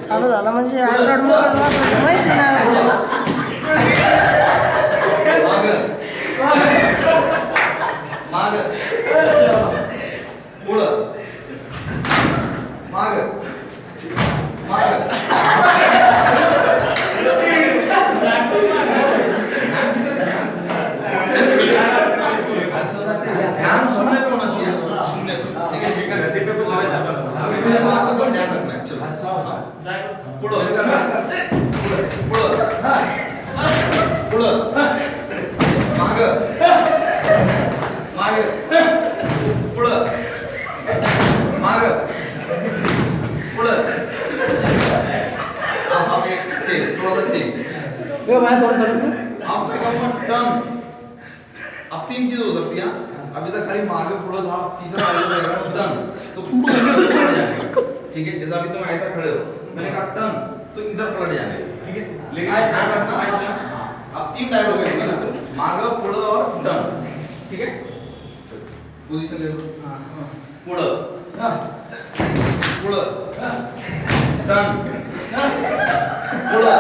चालू झाला म्हणजे अँड्रॉइड मोबाईल वापरायला माहिती नाही आपल्याला. अब तीन चीज हो सकती है. अभी तक खाली मागे पुढे था, तीसरा टर्न. तो ठीक है, जैसा अभी तुम ऐसा खड़े हो, मैंने कहा टर्न, तो इधर पलट जाने. ठीक है, लेकिन ध्यान रखना ऐसा. अब तीन टाइप हो गए ना, मागे पुढे और टर्न. ठीक है, पोजीशन ले लो. पुढे पुढे टर्न पुढे